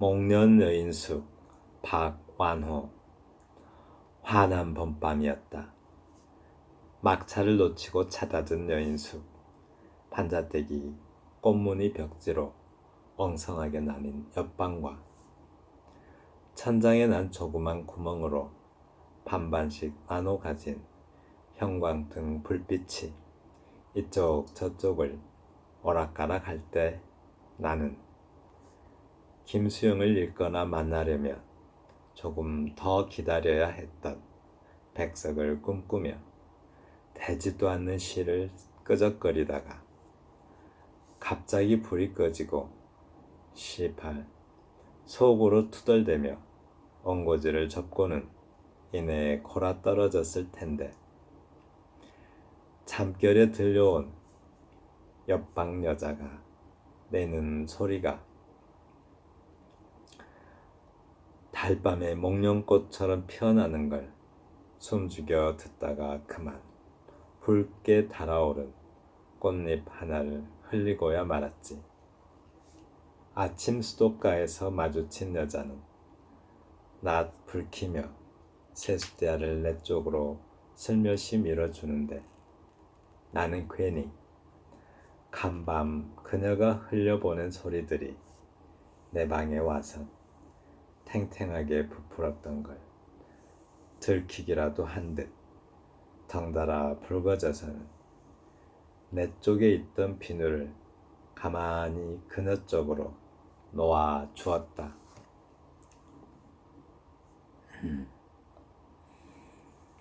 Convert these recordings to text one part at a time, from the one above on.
목련 여인숙 박완호. 환한 봄밤이었다. 막차를 놓치고 찾아든 여인숙. 판자떼기 꽃무늬 벽지로 엉성하게 나뉜 옆방과 천장에 난 조그만 구멍으로 반반씩 나눠 가진 형광등 불빛이 이쪽 저쪽을 오락가락 할 때 나는 김수영을 읽거나 만나려면 조금 더 기다려야 했던 백석을 꿈꾸며 되지도 않는 시를 끄적거리다가 갑자기 불이 꺼지고 시팔 속으로 투덜대며 엉거지를 접고는 이내 골아 떨어졌을 텐데 잠결에 들려온 옆방 여자가 내는 소리가 달밤에 목련꽃처럼 피어나는 걸 숨죽여 듣다가 그만 붉게 달아오른 꽃잎 하나를 흘리고야 말았지. 아침 수도가에서 마주친 여자는 낮 불키며 세숫대야를 내 쪽으로 슬며시 밀어주는데 나는 괜히 간밤 그녀가 흘려보낸 소리들이 내 방에 와서 탱탱하게 부풀었던 걸 들키기라도 한 듯 덩달아 붉어져서는 내 쪽에 있던 비누를 가만히 그녀 쪽으로 놓아 주었다.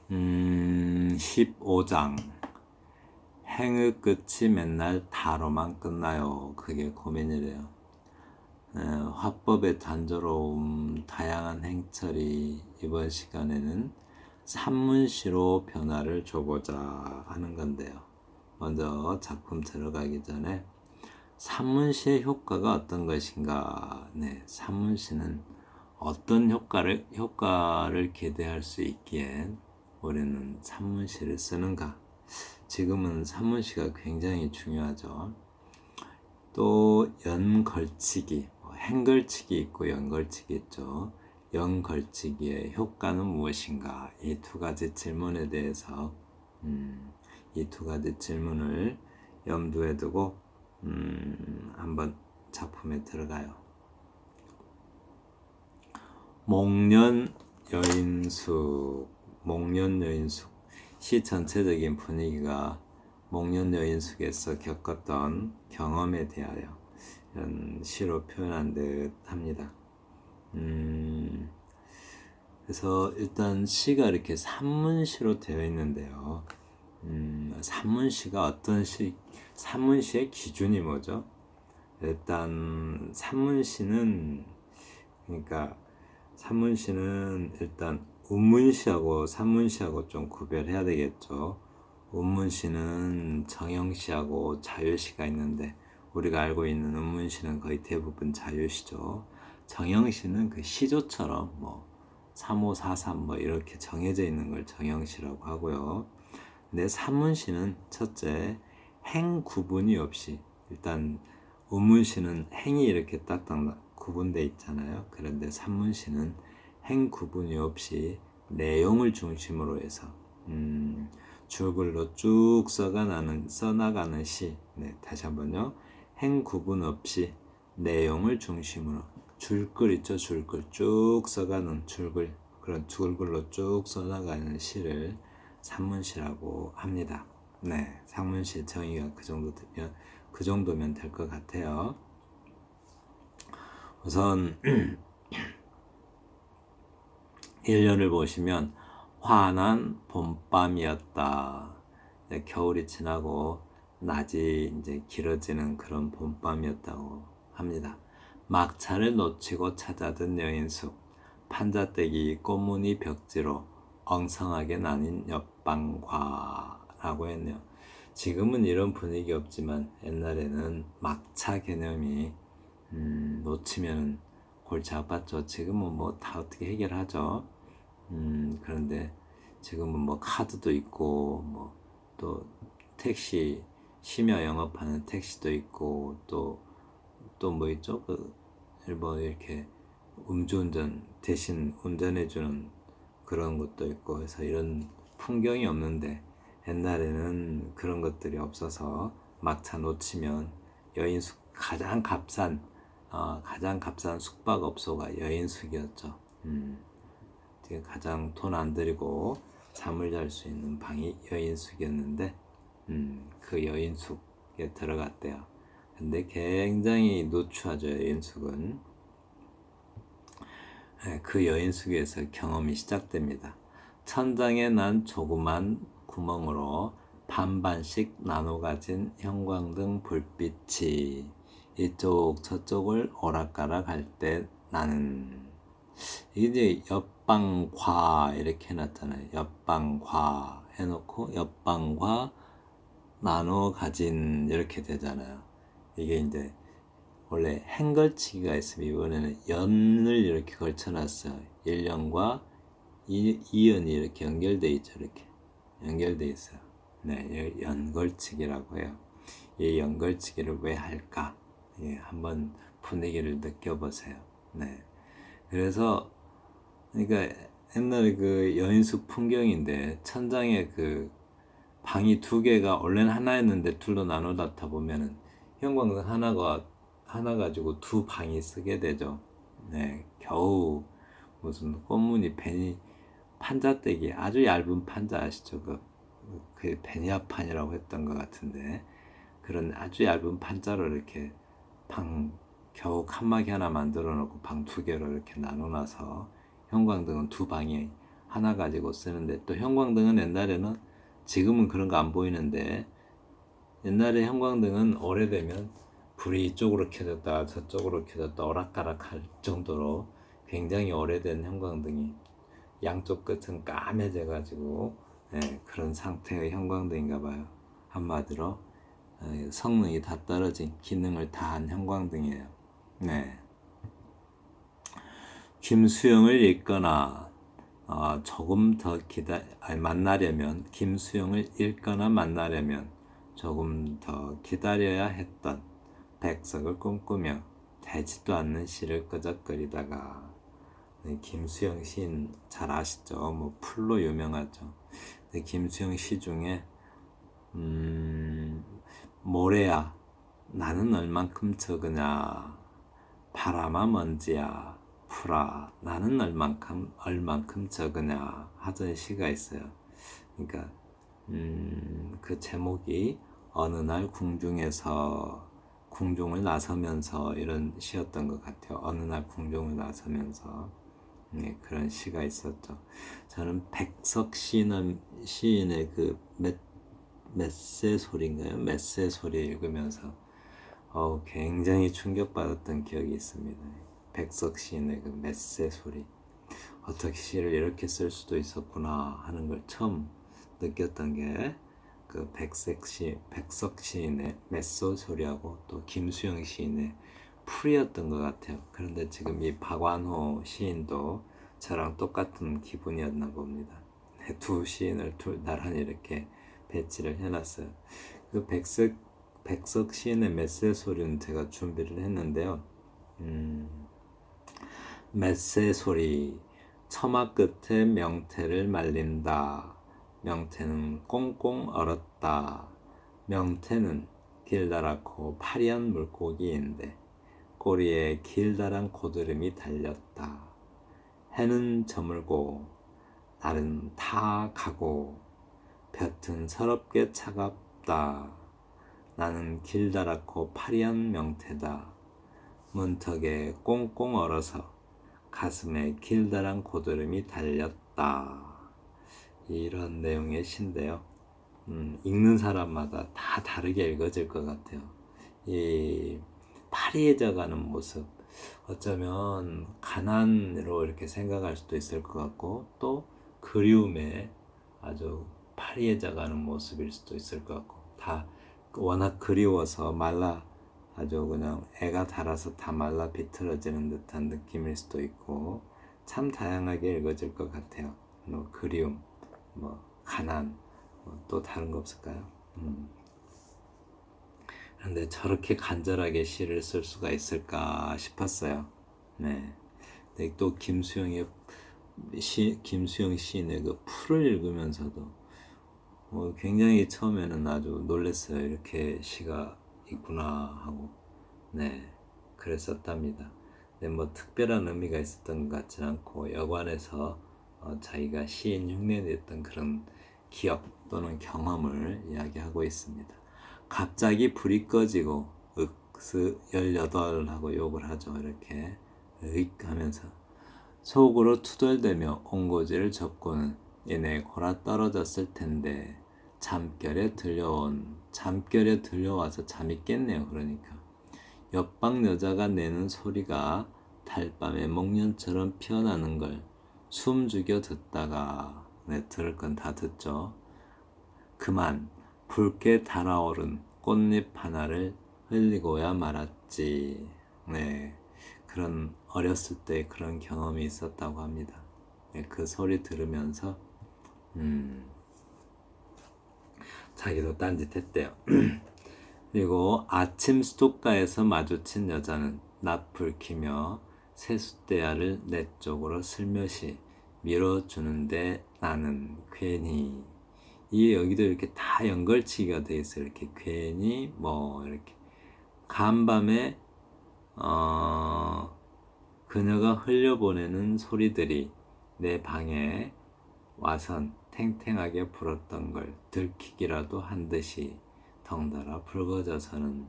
15장. 행의 끝이 맨날 다로만 끝나요. 그게 고민이래요. 화법의 단조로움, 다양한 행처리. 이번 시간에는 산문시로 변화를 줘보자 하는 건데요. 먼저 작품 들어가기 전에 산문시의 효과가 어떤 것인가. 산문시는 어떤 효과를 기대할 수 있기에 우리는 산문시를 쓰는가. 지금은 산문시가 굉장히 중요하죠. 또 연걸치기, 행걸치기 있고 연걸치기 있죠. 연걸치기의 효과는 무엇인가? 이 두 가지 질문에 대해서 이 두 가지 질문을 염두에 두고 한번 작품에 들어가요. 목련 여인숙. 시 전체적인 분위기가 목련 여인숙에서 겪었던 경험에 대하여 이런 시로 표현한 듯 합니다. 그래서 일단 시가 이렇게 산문시로 되어 있는데요. 산문시가 어떤 시, 산문시의 기준이 뭐죠? 일단 산문시는 일단 운문시하고 산문시하고 좀 구별해야 되겠죠. 운문시는 정형시하고 자유시가 있는데 우리가 알고 있는 운문시는 거의 대부분 자유시죠. 정형시는 그 시조처럼 3543 이렇게 정해져 있는 걸 정형시라고 하고요. 근데 산문시는 첫째 행 구분이 없이, 일단 운문시는 행이 이렇게 딱딱 구분되어 있잖아요. 그런데 산문시는 행 구분이 없이 내용을 중심으로 해서 줄글로 쭉 써나가는 시. 다시 한번요. 행 구분 없이 내용을 중심으로 줄글 있죠. 줄글 쭉 써가는 줄글, 그런 줄글로 쭉 써나가는 시를 산문시라고 합니다. 산문시 정의가 그 정도면 될 것 같아요. 우선 1년을 보시면 환한 봄밤이었다. 겨울이 지나고 낮이 이제 길어지는 그런 봄밤이었다고 합니다. 막차를 놓치고 찾아든 여인숙. 판자떼기 꽃무늬 벽지로 엉성하게 나뉜 옆방과라고 했네요. 지금은 이런 분위기 없지만 옛날에는 막차 개념이 놓치면 골치 아팠죠. 지금은 다 어떻게 해결하죠. 그런데 지금은 카드도 있고 또 택시 심야 영업하는 택시도 있고 또 뭐 있죠? 이렇게 음주운전 대신 운전해주는 그런 것도 있고 해서 이런 풍경이 없는데 옛날에는 그런 것들이 없어서 막차 놓치면 가장 값싼 숙박업소가 여인숙이었죠. 가장 돈 안 들이고 잠을 잘 수 있는 방이 여인숙이었는데 그 여인숙에 들어갔대요. 근데 굉장히 누추하죠. 여인숙은. 그 여인숙에서 경험이 시작됩니다. 천장에 난 조그만 구멍으로 반반씩 나눠 가진 형광등 불빛이 이쪽 저쪽을 오락가락 할 때 나는, 이제 옆방과 이렇게 해놨잖아요. 옆방과 해놓고 옆방과 나눠 가진 이렇게 되잖아요. 이게 이제 원래 행걸치기가 있으면 이번에는 연을 이렇게 걸쳐놨어요. 1년과 2연이 이렇게 연결돼 있죠. 이렇게 연결돼 있어요. 네, 연걸치기라고 해요. 이 연걸치기를 왜 할까? 예, 한번 분위기를 느껴보세요. 네, 그래서 그러니까 옛날에 그 여인숙 풍경인데 천장에 그 방이 두 개가 원래는 하나였는데 둘로 나눠놨다 보면은 형광등 하나 가지고 두 방이 쓰게 되죠. 네, 겨우 무슨 꽃무늬 판자떼기 아주 얇은 판자 아시죠? 그 베니아판이라고 했던 것 같은데 그런 아주 얇은 판자로 이렇게 방 겨우 칸막이 하나 만들어 놓고 방 두 개로 이렇게 나눠놔서 형광등은 두 방에 하나 가지고 쓰는데, 또 형광등은 옛날에는, 지금은 그런 거 안 보이는데 옛날에 형광등은 오래되면 불이 이쪽으로 켜졌다 저쪽으로 켜졌다 오락가락 할 정도로 굉장히 오래된 형광등이 양쪽 끝은 까매져 가지고 그런 상태의 형광등인가 봐요. 한마디로 성능이 다 떨어진, 기능을 다한 형광등이에요. 네. 김수영을 읽거나 조금 더 만나려면, 김수영을 읽거나 만나려면 조금 더 기다려야 했던 백석을 꿈꾸며 되지도 않는 시를 끄적거리다가, 네, 김수영 시인 잘 아시죠? 뭐 풀로 유명하죠. 네, 김수영 시 중에 모래야 나는 얼만큼 적으냐, 바람아 먼지야 풀아 나는 얼만큼 적으냐 하던 시가 있어요. 그러니까 그 제목이 어느 날 궁중을 나서면서 이런 시였던 것 같아요. 어느 날 궁중을 나서면서 그런 시가 있었죠. 저는 백석 시인의 그 메세 소리인가요? 메세 소리 읽으면서 굉장히 충격받았던 기억이 있습니다. 백석 시인의 그 메세 소리, 어떻게 시를 이렇게 쓸 수도 있었구나 하는 걸 처음 느꼈던 게 그 백석 시인의 메소 소리하고 또 김수영 시인의 풀이었던 것 같아요. 그런데 지금 이 박완호 시인도 저랑 똑같은 기분이었나 봅니다. 두 시인을 나란히 이렇게 배치를 해놨어요. 그 백석 시인의 메세 소리는 제가 준비를 했는데요. 메세 소리. 처마 끝에 명태를 말린다. 명태는 꽁꽁 얼었다. 명태는 길다랗고 파리한 물고기인데 꼬리에 길다란 고드름이 달렸다. 해는 저물고 날은 다 가고 볕은 서럽게 차갑다. 나는 길다랗고 파리한 명태다. 문턱에 꽁꽁 얼어서 가슴에 길다란 고드름이 달렸다. 이런 내용의 시인데요. 읽는 사람마다 다 다르게 읽어질 것 같아요. 이 파리해져가는 모습, 어쩌면 가난으로 이렇게 생각할 수도 있을 것 같고, 또 그리움에 아주 파리해져가는 모습일 수도 있을 것 같고, 다 워낙 그리워서 아주 그냥 애가 닳아서 다 말라 비틀어지는 듯한 느낌일 수도 있고, 참 다양하게 읽어질 것 같아요. 뭐 그리움, 뭐 가난, 또 다른 거 없을까요? 그런데 저렇게 간절하게 시를 쓸 수가 있을까 싶었어요. 네. 네, 또 김수영 시인의 그 풀을 읽으면서도 굉장히 처음에는 아주 놀랐어요. 이렇게 시가 있구나 하고, 네, 그랬었답니다. 네, 뭐 특별한 의미가 있었던 것 같지는 않고 여관에서 자기가 시인 흉내냈던 그런 기억 또는 경험을 이야기하고 있습니다. 갑자기 불이 꺼지고 윽스 18 하고 욕을 하죠. 이렇게 윽 하면서 속으로 투덜대며 온고지를 접고는 이내 골아 떨어졌을 텐데 잠결에 들려와서 잠이 깼네요. 그러니까 옆방 여자가 내는 소리가 달밤에 목련처럼 피어나는 걸 숨죽여 듣다가, 네, 들을 건 다 듣죠. 그만 붉게 달아오른 꽃잎 하나를 흘리고야 말았지. 네, 그런 어렸을 때 그런 경험이 있었다고 합니다. 네, 그 소리 들으면서 자기도 딴짓했대요. 그리고 아침 수도가에서 마주친 여자는 낯을 키며 세숫대야를 내 쪽으로 슬며시 밀어주는데 나는 괜히, 이 여기도 이렇게 다 연결치기가 돼 있어요. 이렇게 괜히 뭐 이렇게 간밤에 그녀가 흘려보내는 소리들이 내 방에 와선 탱탱하게 불었던 걸 들키기라도 한 듯이 덩달아 붉어져서는,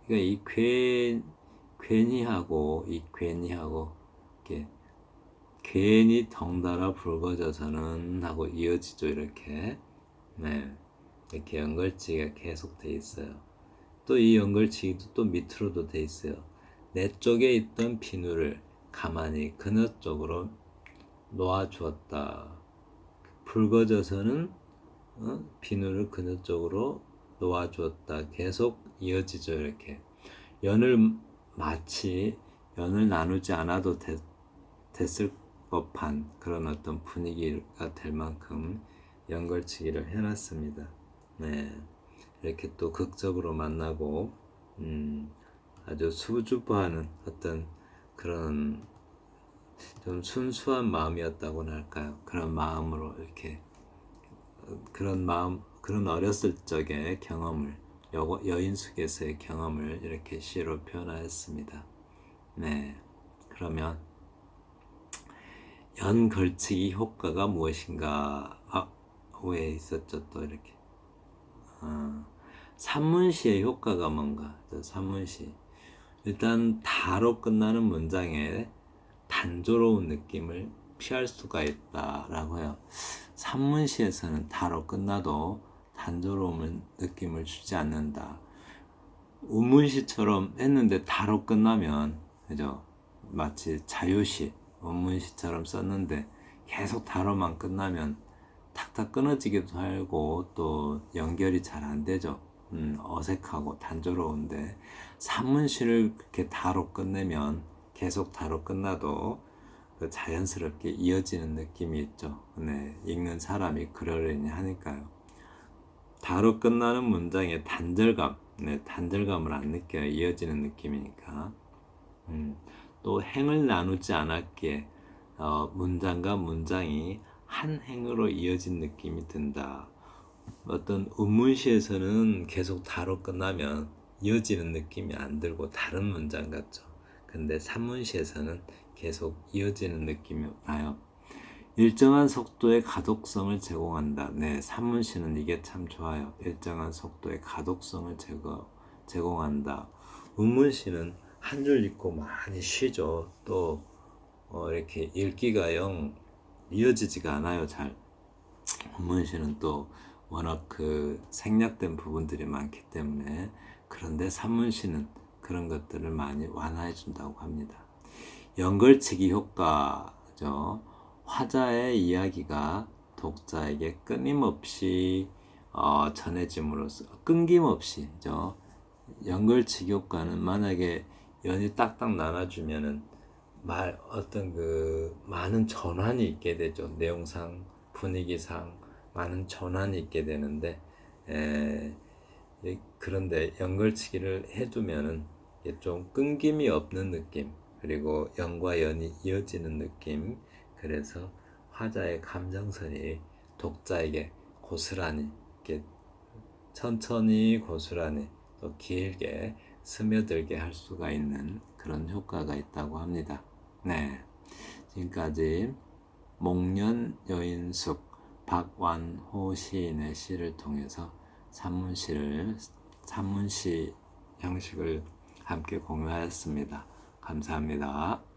그러니까 괜히하고 이렇게 괜히 덩달아 붉어져서는 하고 이어지죠. 이렇게, 네, 이렇게 연결치기가 계속 돼 있어요. 또 이 연결치기도 또 밑으로도 돼 있어요. 내 쪽에 있던 비누를 가만히 그녀 쪽으로 놓아주었다. 붉어져서는 비누를 그녀 쪽으로 놓아주었다. 계속 이어지죠. 이렇게 마치 연을 나누지 않아도 됐을 법한 그런 어떤 분위기가 될 만큼 연결치기를 해놨습니다. 네, 이렇게 또 극적으로 만나고 아주 수줍어하는 어떤 그런 좀 순수한 마음이었다고나 할까요? 그런 마음으로 이렇게 그런 어렸을 적의 경험을, 여인숙에서의 경험을 이렇게 시로 표현하였습니다. 네, 그러면 연걸치기 효과가 무엇인가? 왜 있었죠? 또 이렇게 산문시의 효과가 뭔가? 산문시, 일단 다로 끝나는 문장에 단조로운 느낌을 피할 수가 있다라고 해요. 산문시에서는 다로 끝나도 단조로운 느낌을 주지 않는다. 운문시처럼 했는데 다로 끝나면, 그죠? 마치 자유시, 원문시처럼 썼는데 계속 다로만 끝나면 탁탁 끊어지기도 하고 또 연결이 잘 안 되죠. 어색하고 단조로운데 산문시를 그렇게 다로 끝내면 계속 다로 끝나도 자연스럽게 이어지는 느낌이 있죠. 네, 읽는 사람이 그러려니 하니까요. 다로 끝나는 문장의 단절감, 네, 단절감을 안 느껴요. 이어지는 느낌이니까. 또 행을 나누지 않았기에 문장과 문장이 한 행으로 이어진 느낌이 든다. 어떤 운문시에서는 계속 다로 끝나면 이어지는 느낌이 안 들고 다른 문장 같죠. 근데 산문시에서는 계속 이어지는 느낌이 나요. 일정한 속도의 가독성을 제공한다. 네, 산문시는 이게 참 좋아요. 일정한 속도의 가독성을 제공한다. 운문시는 한 줄 읽고 많이 쉬죠. 또 이렇게 읽기가 영 이어지지가 않아요. 잘. 운문시는 또 워낙 그 생략된 부분들이 많기 때문에, 그런데 산문시는 그런 것들을 많이 완화해 준다고 합니다. 연걸치기 효과죠. 화자의 이야기가 독자에게 끊임없이 전해짐으로써 끊김없이죠. 연걸치기 효과는 만약에 연이 딱딱 나눠주면은 어떤 그 많은 전환이 있게 되죠. 내용상, 분위기상 많은 전환이 있게 되는데, 그런데 연걸치기를 해두면은 좀 끊김이 없는 느낌, 그리고 연과 연이 이어지는 느낌. 그래서 화자의 감정선이 독자에게 고스란히 이렇게 천천히 고스란히 또 길게 스며들게 할 수가 있는 그런 효과가 있다고 합니다. 네, 지금까지 목련 여인숙 박완호 시인의 시를 통해서 산문시 형식을 함께 공유하였습니다. 감사합니다.